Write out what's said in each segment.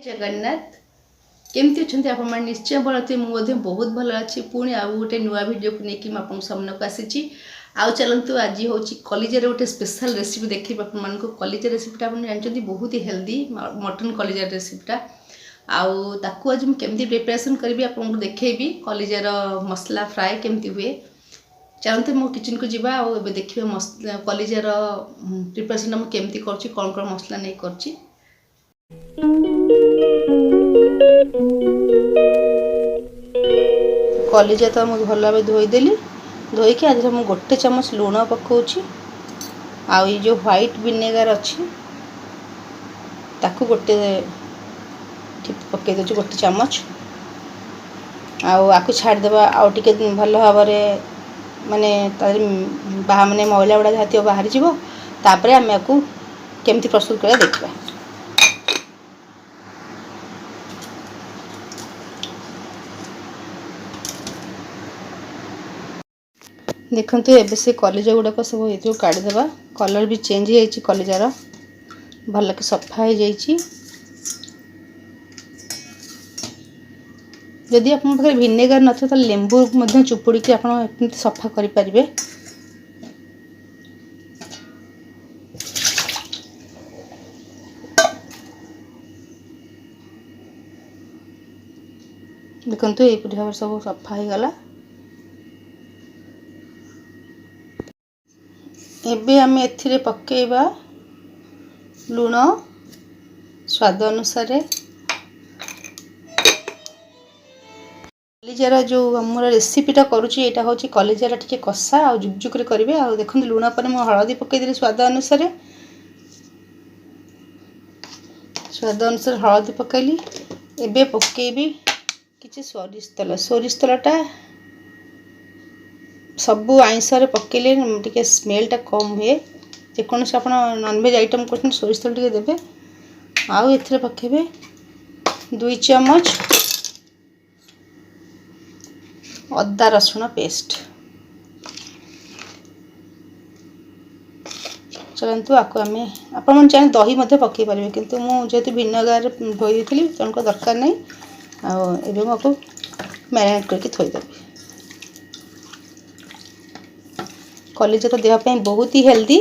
जगन्नाथ केमती अच्छा आप निश्चय भल थे मुझे बहुत भल अच्छी पुणी आउ गोटे नुआ भिडियो को लेकिन आप सामना को आसी आउ चलतु आज हूँ कलिजार गोटे स्पेशल रेसिपी देखिए आप कलिजार रेसिपीटा आप जानते बहुत ही हेल्दी मटन कलिजार रेसिपीटा आउ ताकू आज मुझे प्रिपरेसन करी आपको देखी कलिजार मसला फ्राए केमती हुए चलते मो किचन को जीवा आउ देखिए मसला कलिजार प्रिपरेसन मुझे कौन कौन मसला नहीं कर कलिजा तो मुझे भल भाव धोईदेली धोईकी आज मुझे गोटे चामच लुण पकाऊँगी आउ ये जो व्हाइट विनेगार अच्छी ताकू गोटे पकई दूँ गोटे चामच आकु छाड़देवा आउ टे भल भाव माने माने मैला गुड़ा जहाँ थी बाहरी जीव तापर आम आपको केमती प्रस्तुत करा देखा देखु एबे से कलिजा गुड़ाक सब ये काढ़ीदेवा कलर भी चेंज हो कलिजार भल के सफा हो जाइए जदि आप भिनेगार न तो लेंबू चुपुड़ी आप सफा करें देखु यहीपरी भाव सब सफा हो गला एबे आम एथिरे पकेइबा लुण स्वाद अनुसार कलिजार जो आम रेसिपीटा करुँची यहाँ हूँ कलिजार टी कषा आ जुकजुक करेंगे आ देखते लुण पर मुझे हलदी पकईदेली स्वाद अनुसार हलदी पकईली एबे पकेबी किसी सोरिष तेलटा सबू आइंस पकईले टे स्मेलटा कम हुए जेकोसी आप नॉनवेज आइटम कर सोरिष तेल टे देवे आउ ए पकेबे 2 चम्मच अदा रसुण पेस्ट चलतु आपको आम आप चाहे दही पकई पारे किंतु मुझे विनेगार धोई थी तेणुक दरकार नहीं आपको मैरिनेट करके थोईदेवी कलिजा तो देहपाई बहुत ही हेल्दी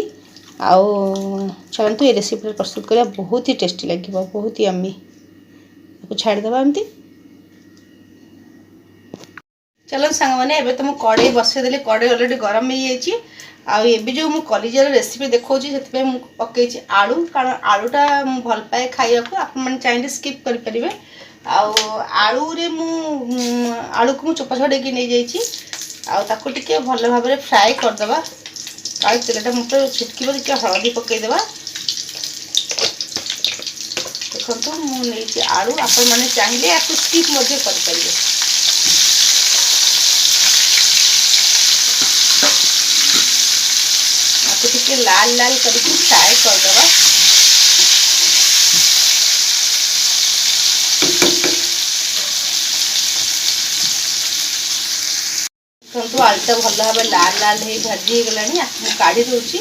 आउ चलतु ये रेसिपी प्रस्तुत करा बहुत ही टेस्टी लगे बहुत ही यम्मी आपको छाड़देवा एमती चलो सांग मैंने एबे तो मुझे कड़े बसईदेली कड़े अलरेडी गरम हो जाइए आबे जो मुझे कलिजार रेसिपी देखा से पकई आलू कारण आलूटा भल पाए खाइबा आप चाहिए स्किप करें आलू रे आलू को चोपा छड़े नहीं जाइए आको टे भल भाव फ्राए करदे काले तेलटा मतलब छिटक टे हलदी पकईदेवा देखो मुझे आलू आपण मैंने चाहिए आपको स्किप करें आपको टे लाल लाल करके फ्राए करदे देखो आलूटा भल भाव लाल लाल हो भाजी गला काढ़ी दूसरी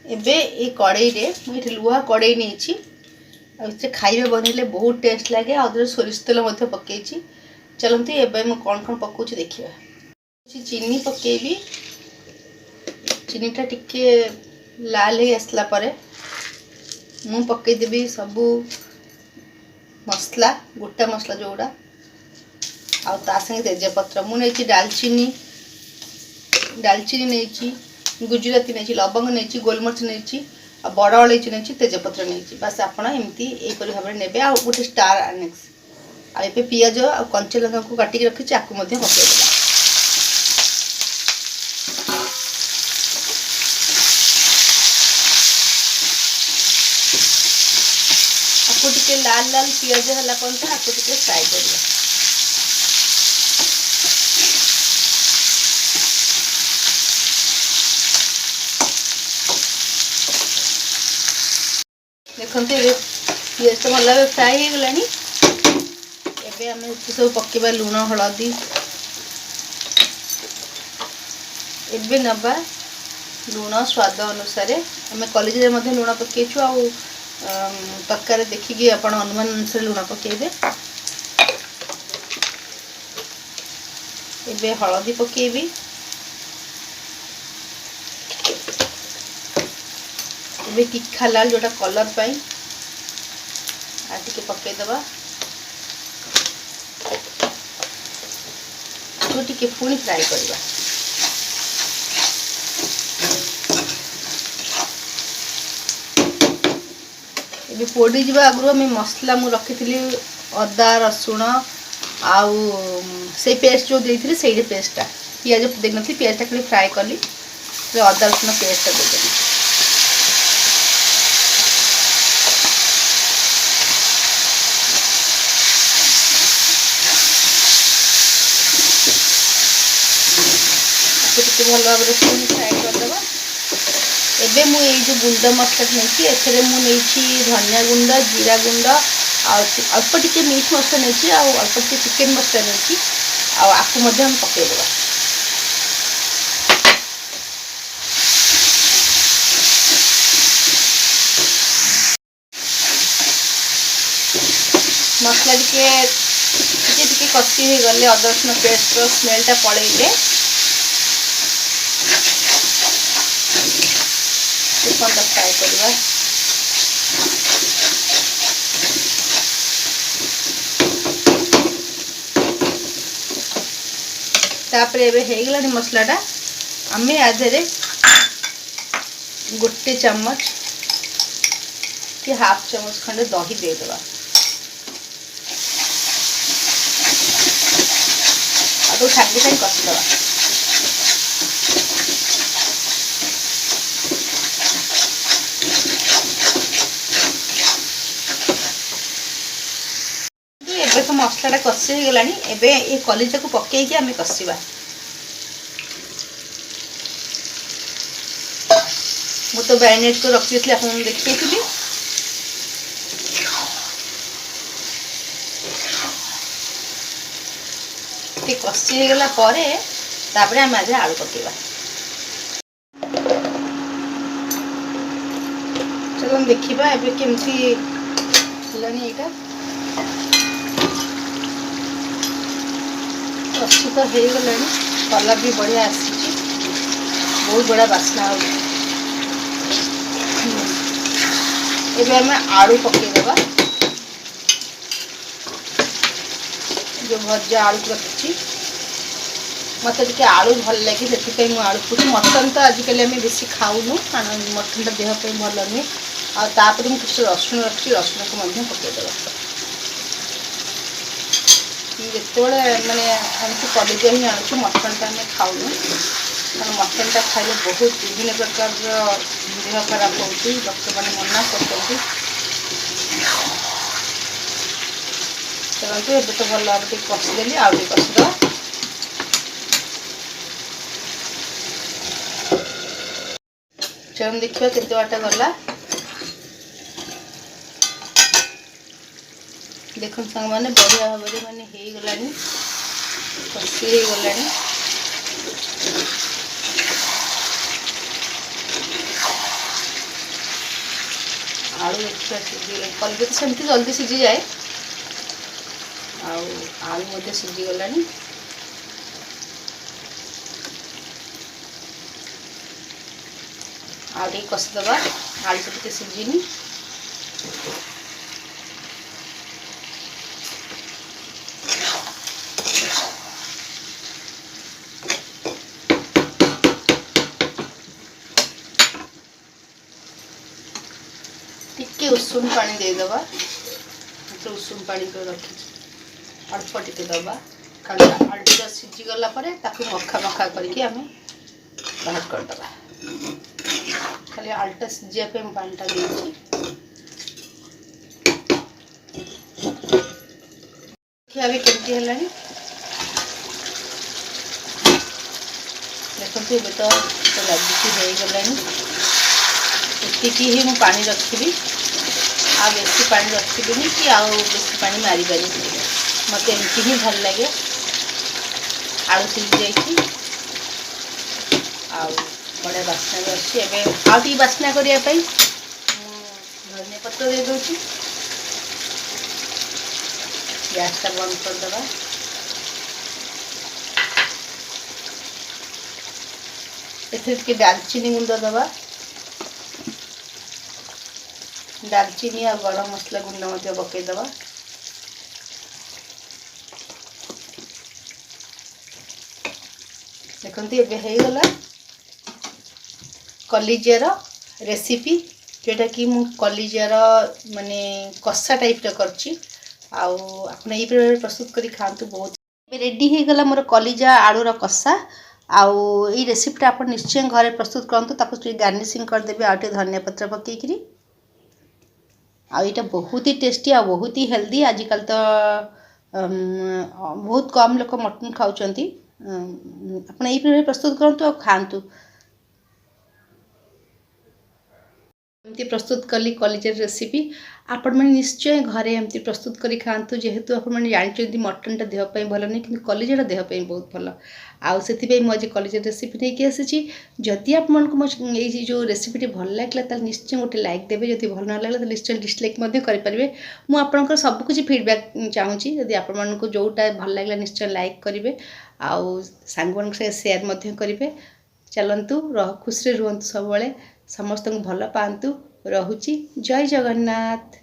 एबे ये कड़ई रे मुझे लुहा कड़ई नहीं खाइबा बनइले बहुत टेस्ट लगे आदि सोरिष तेल पकई चलते एबे मैं कौन कौन पकाऊँ देखिए चीनी पकेबी चीनीटा टिके लाल हो आसला परे मु पकईदेवी सबू मसला गोटा मसला जोड़ा आ संगे तेजपत्र मुझे डालचीनी नहीं गुजराती नहीं लवंग नहीं गोलमरिच नहीं बड़ अलैची नहीं तेजपत्र नहीं बस आप एमती यहीपरी भाव में ने गोटे स्टार एनेक्स आए पियाज आ कंचा लंका को काटिक रखी आपको पकईदेगा आपको टे लाल लाल पियाज है पर्यटन आपको टे फ्राए कर देखते पियाज तो भल भाव फ्राए हो गलानी ଏବେ ଆମେ ସବୁ ପକେଇବା ଲୁଣ ହଳଦୀ ଏବେ ନେବା ଲୁଣ ସ୍ୱାଦ ଅନୁସାରେ ଆମେ କଲେଜରେ ମଧ୍ୟ ଲୁଣ ପକେଇଛୁ ଆଉ ତରକାରୀ ଦେଖିକି ଆପଣ ଅନୁମାନ ଅନୁସାରେ ଲୁଣ ପକେଇବେ। ଏବେ ହଳଦୀ ପକେଇବି ଏବେ ତିଖା ଲାଲ जोटा कलर पाई आ टिके पकेइदबा तो टिके पुणी फ्राए करबा ये पोड़ी जीवा आगु आम मसला मु रखी अदा रसुण आउ से पेस्ट जो देती से पेस्टा पियाज दे नी पियाजटा खाली फ्राए कली अदा रसुण पेस्टा देदेली भल भाव फ्राए करदे एबे मु ये जो गुंड मसला नहीं नहीं धनिया गुंड जीरा गुंड अल्प टिके मीट मसला नहीं अल्प टिके चिकेन मसला नहीं आपको हम पकईदेवा मसला टिके कषि हो गले अदा रसुण पेस्ट स्मेलटा पलैले फ्राए करवा तापर एबे हो गला मसलाटा आमे आधे गोटे चम्मच कि हाफ चम्मच खंडे दही देदेवा तो सागे सागे कषिदेवा एबे तो मसलाटा कषि हो गलानी एबे ये कलिजा को पकेइकी आमे कषिबा मु तो मैरिनेट को रखी थी आपन देखिए कषि हो गला परे तापरे आमे आज आलू पकेइबा चलो हम देखिबा एबे केमथी लानी एटा कषि तो हो गला कलर भी बढ़िया आसी बहुत बड़ा बास्ना एबे हमें आलू पकेइदेबा जो भजा आलू रखी मत टे आलू भल लगे से आलू पुछ मटन तो आजिकल आम बेसी खाऊनु कारण मटनटा देहपाई भल नुहे आपर मुझे रसुण रखी रसुण को पकईदेवा जिते मानने आमको कलिजा ही आणुछु मटनटा आम खाऊनु कारण मटनटा खाइले बहुत विभिन्न प्रकार देह खराब होती डॉक्टर मैंने मना कर चलते ये तो भल भाव कषिदेली आउ कषिदेवा चल देखिए केते बाटा गला देखो सांग मैंने बढ़िया भाव मानने हो गलानी कषि हो गलानी आलू देखिए सीझी कलिजा तो सेमती जल्दी सीझी जाए आलू मध्य सीझी गलानी आगे कषिदेवा आलू तो टे सीझिनी टिके उषुम पानी देदेवा उषुम पानी को रखी अल्प टिके दबा आलूटा सीझी गला परे ताकू मखा मखा करके आम बाहर करदे खाली आलूटा सीझापी पानीटा देखिए केमती है देखते ये तो लगी गला ही मु पानी रखी आ बेसी पानी रखी कि आउ बेसी पानी मारी पारि मत एमती ही भल लगे आलू सिझी जाइए बड़े बास्ना भी अच्छी एवं आउ बास्ना करने धनिया पत्र दे दूँ गैस टा बंद करदे एथे दालचीनी गुंड दबा दालचीनी और गरम मसला गुंड पकईदबा देखते ये होगला कलिजार रेसिपी जोटा कि मु कलिजार माने कषा टाइप करछि आपन ये प्रस्तुत करी खातु बहुत रेडी होगला मोर कलिजा आलूर कषा आउ ये रेसिपीटा आप निश्चय घरे प्रस्तुत करूँ ताको गार्निशिंग करदेवे आटे धनिया पत्र पकईकरी आईटा बहुत ही टेस्टी आ बहुत ही हेल्दी आजिकल तो बहुत कम लोग मटन खाऊँ आप प्रस्तुत करूँ और खातु एमती प्रस्तुत कली कलिजार रेसिपी आपण मैंने निश्चय घरे एमती प्रस्तुत करी खातु जेहेतु आप जानते मटनटा देहपाई भल नहीं कि कलिजार देहपाई बहुत भल आउ से मुझे कलिजार रेसिपी नहीं आसी जदि आप जो रेसिपीटी भल लगे निश्चय गोटे लाइक देवे जब भल ना लगे तो निश्चय डिसलाइक करेंगे मुझे सबकिछ फीडबैक चाहूँगी जदि आपको जोटा भल लगे निश्चय लाइक करेंगे आउ सांग मान सेयार करेंगे चलतु खुशी रुहतु सब समस्त भल पातु रहुची जय जगन्नाथ।